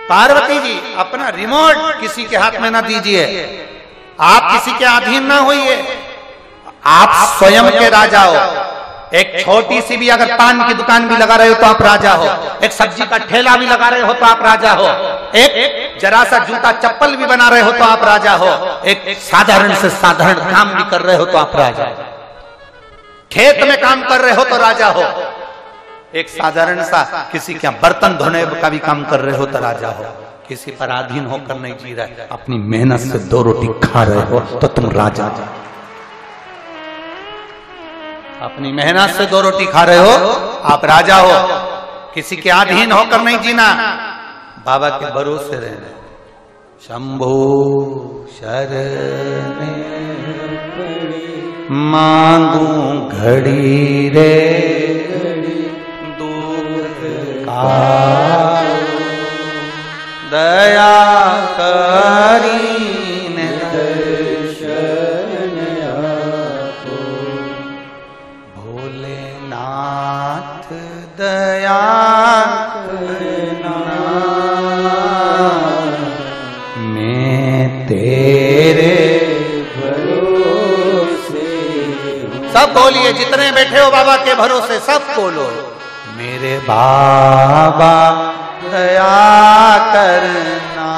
पार्वती जी अपना रिमोट किसी के हाथ में ना दीजिए, आप किसी के अधीन ना होइए, आप स्वयं के राजा हो। एक छोटी सी भी अगर पान की दुकान भी लगा रहे हो तो आप राजा हो, एक सब्जी का ठेला भी लगा रहे हो तो आप राजा हो, एक जरा सा जूता चप्पल भी बना रहे हो तो आप राजा हो, एक साधारण से साधारण काम भी कर रहे हो तो आप राजा हो, खेत में काम कर रहे हो तो राजा हो, एक साधारण सा किसी के बर्तन धोने का भी काम कर रहे हो तो राजा हो। किसी पर अधीन होकर नहीं जी रहे, अपनी मेहनत से 2 रोटी खा रहे हो तो तुम राजा हो। अपनी मेहनत से 2 रोटी खा रहे हो आप राजा हो। किसी के अधीन होकर नहीं जीना, बाबा के भरोसे रहना। शंभो शरण मांगू घड़ी रे दुख का, दया करीन दर्शन आपको, भोलेनाथ दया करना, मैं तेरे भरोसे। सब बोलिए, जितने बैठे हो बाबा के भरोसे सब बोलो, मेरे बाबा दया करना,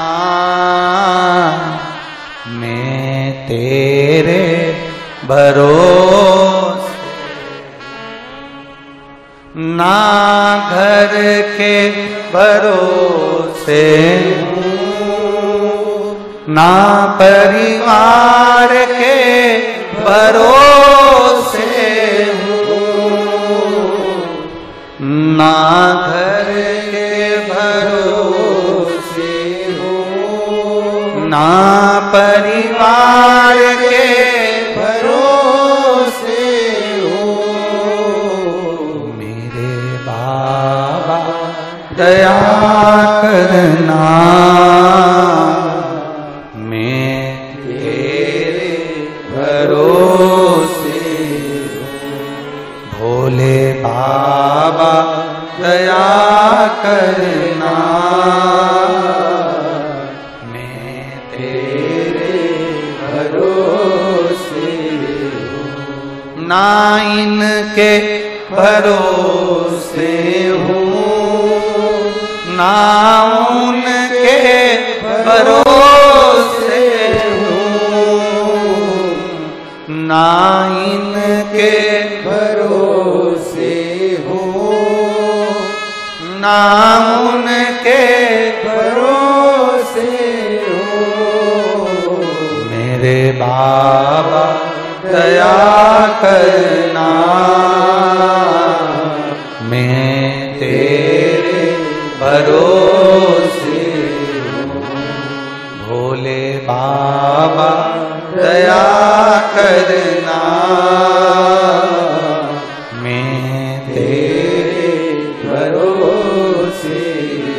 मैं तेरे भरोसे। ना घर के भरोसे ना परिवार के भरोसे ना घर के भरोसे ना परिवार के भरोसे हो, मेरे बाबा दया करना, मैं तेरे भरोसे हो। भोले बाबा दया करना, मैं तेरे भरोसे हूँ। ना इनके भरोसे हूँ ना उनके भरोसे हूँ, ना इनके भरोसे हूँ ना उनके भरोसे हूँ। मेरे बाबा दया करना, मैं तेरे भरोसे हूँ। भोले बाबा दया करना, मैं तेरे भरोसे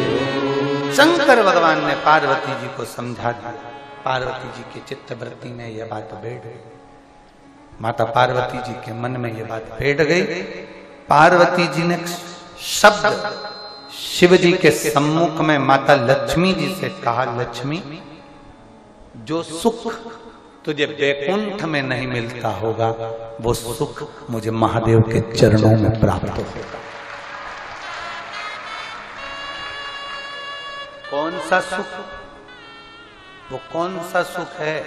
हूँ। शंकर भगवान ने पार्वती जी को समझा दिया। पार्वती जी के चित्त वृत्ति में यह बात बैठ गई, माता पार्वती जी के मन में यह बात बैठ गई। पार्वती जी ने शब्द शिव जी के सम्मुख में माता लक्ष्मी जी से कहा, लक्ष्मी जो सुख तुझे वैकुंठ में नहीं मिलता होगा वो सुख मुझे महादेव के चरणों में प्राप्त होगा। कौन सा सुख? वो कौन सा सुख है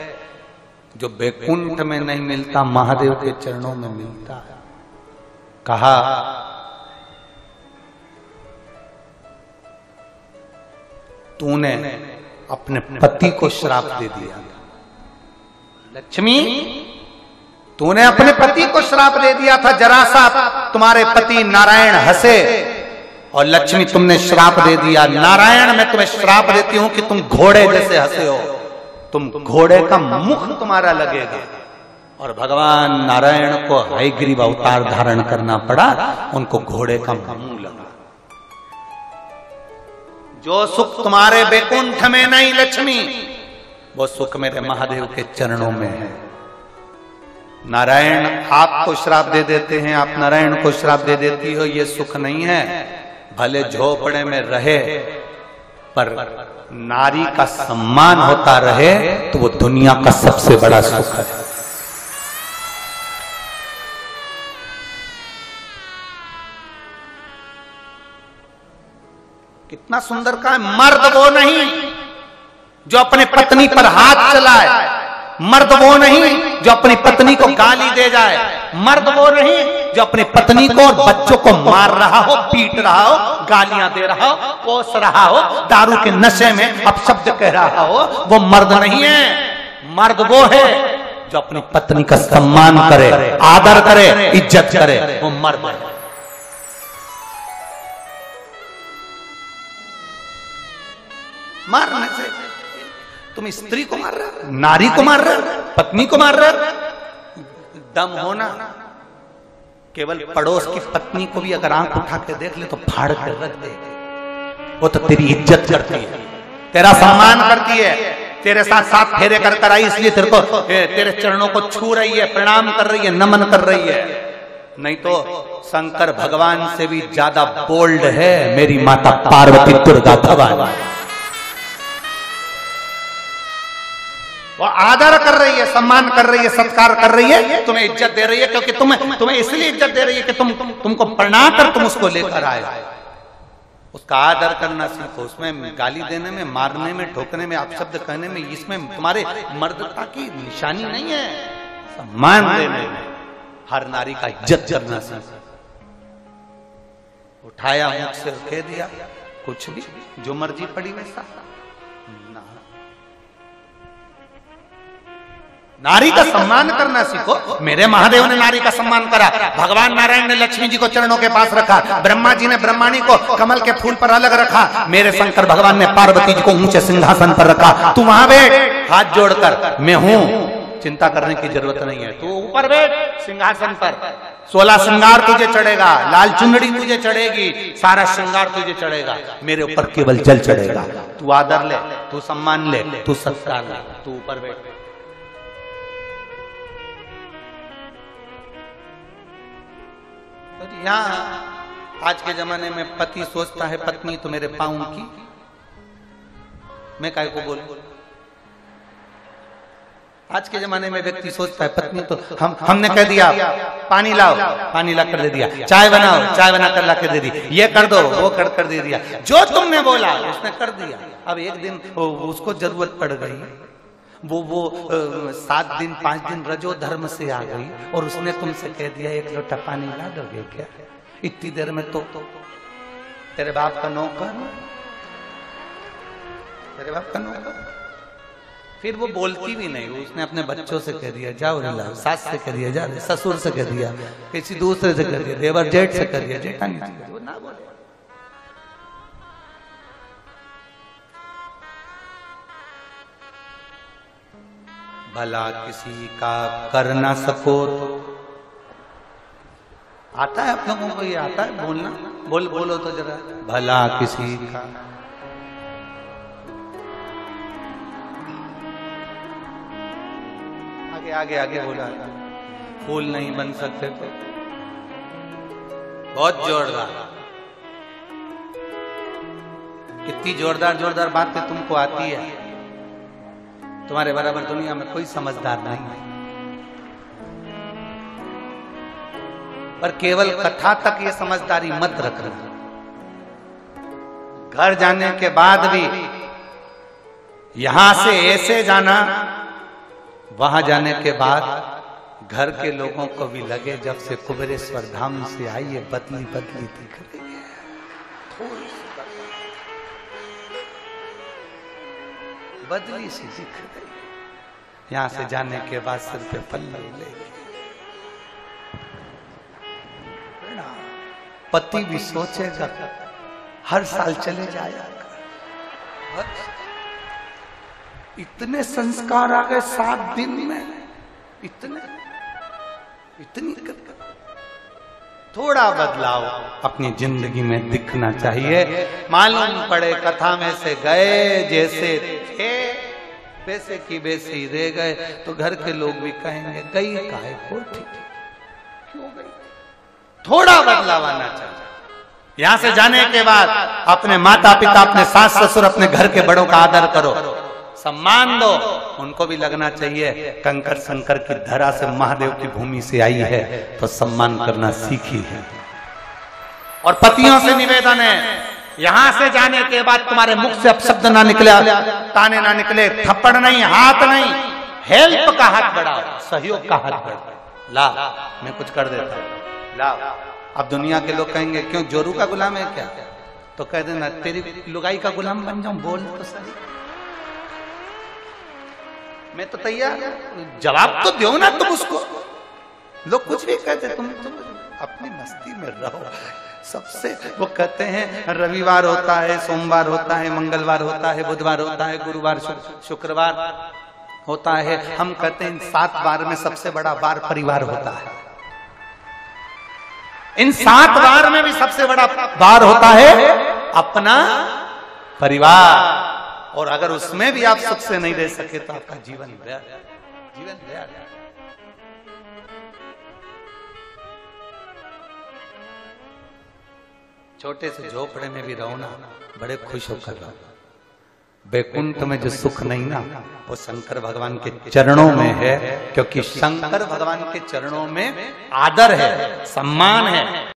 जो वैकुंठ में नहीं मिलता, महादेव के चरणों में मिलता है? कहा, तूने अपने पति को श्राप दे दिया। लक्ष्मी, तूने अपने पति को श्राप दे दिया था। जरा सा तुम्हारे पति नारायण हंसे और लक्ष्मी तुमने श्राप दे दिया। नारायण, मैं तुम्हें श्राप देती हूं कि तुम घोड़े जैसे हंसे हो, तुम घोड़े का मुख तुम्हारा लगेगा। और भगवान नारायण को हयग्रीव अवतार धारण करना पड़ा, उनको घोड़े का मुंह लगा। जो सुख तुम्हारे वैकुंठ में नहीं लक्ष्मी, वो सुख मेरे महादेव के चरणों में है। नारायण आपको श्राप दे देते हैं, आप नारायण को श्राप दे देती हो, ये सुख नहीं है। भले झोपड़े में रहे पर नारी का सम्मान होता रहे तो वो दुनिया का सबसे बड़ा सुख है। कितना सुंदर कहा है, मर्द वो नहीं जो अपने पत्नी पर हाथ चलाए, मर्द वो नहीं जो अपनी पत्नी को गाली दे जाए, मर्द वो नहीं जो अपनी पत्नी को और बच्चों को मार रहा हो, पीट रहा हो, गालियां दे रहा हो, कोस रहा हो, दारू के नशे में अपशब्द कह रहा हो, वो मर्द नहीं है। मर्द वो है जो अपनी पत्नी का सम्मान करे, आदर करे, इज्जत करे, वो मर्द है। मारने से तुम स्त्री को मार रहे हो, नारी को मार रहे हो, पत्नी को मार रहे हो। दम होना केवल पड़ोस की पत्नी को भी अगर आंख उठा के देख ले तो फाड़ कर रख देगी। वो तो तेरी इज्जत करती है, तेरा सम्मान करती है, तेरे साथ साथ फेरे कर आई इसलिए तेरे को, तेरे चरणों को छू रही है, प्रणाम कर रही है, नमन कर रही है। नहीं तो शंकर भगवान से भी ज्यादा बोल्ड है मेरी माता पार्वती दुर्गा भवानी। वो आदर कर रही है, सम्मान कर रही है, सत्कार कर रही है, तुम्हें इज्जत दे रही है, क्योंकि तुम्हें इसलिए इज्जत दे रही है कि तुमको प्रणाम कर तुम उसको लेकर आए। उसका आदर करना सीखो। उसमें गाली देने में, मारने में, ठोकने में, अपशब्द कहने में, इसमें तुम्हारे मर्दता की निशानी नहीं है। सम्मान देने में, हर नारी का इज्जत करना सीखो। उठाया मुख से कह दिया कुछ भी, जो मर्जी पड़ी वैसा। नारी का सम्मान करना सीखो। मेरे महादेव ने नारी का सम्मान करा, भगवान नारायण ने लक्ष्मी जी को चरणों के पास रखा, ब्रह्मा जी ने ब्रह्माणी को कमल के फूल पर अलग रखा, मेरे शंकर भगवान ने पार्वती जी को ऊंचे सिंहासन पर रखा। तू वहां बैठ हाथ जोड़कर, मैं हूं, चिंता करने की जरूरत नहीं है। तू ऊपर बैठ सिंहासन पर, 16 श्रृंगार तुझे चढ़ेगा, लाल चुनरी तुझे चढ़ेगी, सारा श्रृंगार तुझे चढ़ेगा, मेरे ऊपर केवल जल चढ़ेगा। तू आदर ले, तू सम्मान ले, तू सत्कार ले, तू ऊपर बैठ। यहां आज के जमाने में पति सोचता है पत्नी तो मेरे पाँव की, मैं काय को बोलूं। आज के जमाने में व्यक्ति सोचता है पत्नी तो हमने कह दिया पानी लाओ, पानी ला कर दे दिया, चाय बनाओ, चाय बना कर ला कर दे दी, ये कर दो, वो कर दे दिया, जो तुमने बोला उसने कर दिया। अब एक दिन उसको जरूरत पड़ गई, वो 7 दिन 5 दिन रजो धर्म से आ गई और उसने तुमसे कह दिया 1 लोटा पानी ला दोगे क्या? इतनी देर में तो तेरे बाप का नौकर, तेरे बाप का नौकर। फिर वो बोलती भी नहीं, उसने अपने बच्चों से कह दिया जाओ रे लाओ, सास से कह दिया जा, ससुर से कह दिया, किसी दूसरे से कह दिया, देवर जेठ से कह दिया, जेठानी से, वो ना बोले। भला किसी का कर ना सको तो, आता है आप लोगों को, ये आता है बोलना? बोलो तो जरा, भला किसी का। आगे आगे आगे बोला, फूल नहीं बन सकते तो, बहुत जोरदार, कितनी जोरदार बातें तुमको आती है। तुम्हारे बराबर दुनिया में कोई समझदार नहीं है, पर केवल कथा तक ये समझदारी मत रखना। घर जाने के बाद भी यहां से ऐसे जाना, वहां जाने के बाद घर के लोगों को भी लगे जब से कुबेरेश्वर धाम से आई है बदली बदली दिख रही है, थोड़ी सी बदली सी दिख रही। यहां से जाने के बाद सिर पे पल्लू लेके पति भी सोचेगा हर साल चले जाया। इतने संस्कार आ गए 7 दिन में, इतनी थोड़ा बदलाव अपनी जिंदगी में दिखना चाहिए। मालूम पड़े कथा में से गए जैसे थे वैसे की वैसे ही रह गए, तो घर के लोग भी कहेंगे गई काहे को, ठीक क्यों गई? थोड़ा बदलाव आना चाहिए। यहां से जाने के बाद अपने माता पिता, अपने सास ससुर, अपने घर के बड़ों का आदर करो, सम्मान दो। उनको भी लगना चाहिए कंकर शंकर की धरा से, महादेव की भूमि से आई है, तो सम्मान करना सीखी है। और पतियों से निवेदन है, यहां से जाने के बाद तुम्हारे मुख से अपशब्द ना निकले, ताने ना निकले, थप्पड़ नहीं, हाथ नहीं, हेल्प का हाथ बढ़ाओ, सहयोग का हाथ बढ़ाओ। ला मैं कुछ कर देता हूं, ला। अब दुनिया के लोग कहेंगे क्यों जोरू का गुलाम है क्या? तो कह देना तेरी लुगाई का गुलाम बन जाऊं, बोल तो सही, मैं तो तैयार, जवाब तो दो ना तुम उसको। लोग कुछ भी कहते, तुम अपनी मस्ती में रहो। सबसे वो कहते हैं रविवार होता है, सोमवार होता है, मंगलवार होता है, बुधवार होता है, गुरुवार शुक्रवार होता है। हम कहते हैं इन 7 वार में सबसे बड़ा वार परिवार होता है। इन 7 वार में भी सबसे बड़ा वार होता है अपना परिवार। और अगर उसमें भी आप सुख से नहीं रह सके तो आपका जीवन व्यर्थ, जीवन व्यर्थ। छोटे से झोपड़े में भी रहो ना, बड़े खुश होकर रहो। बैकुंठ में जो सुख नहीं ना, वो शंकर भगवान के चरणों में है, क्योंकि शंकर भगवान के चरणों में आदर है, सम्मान है।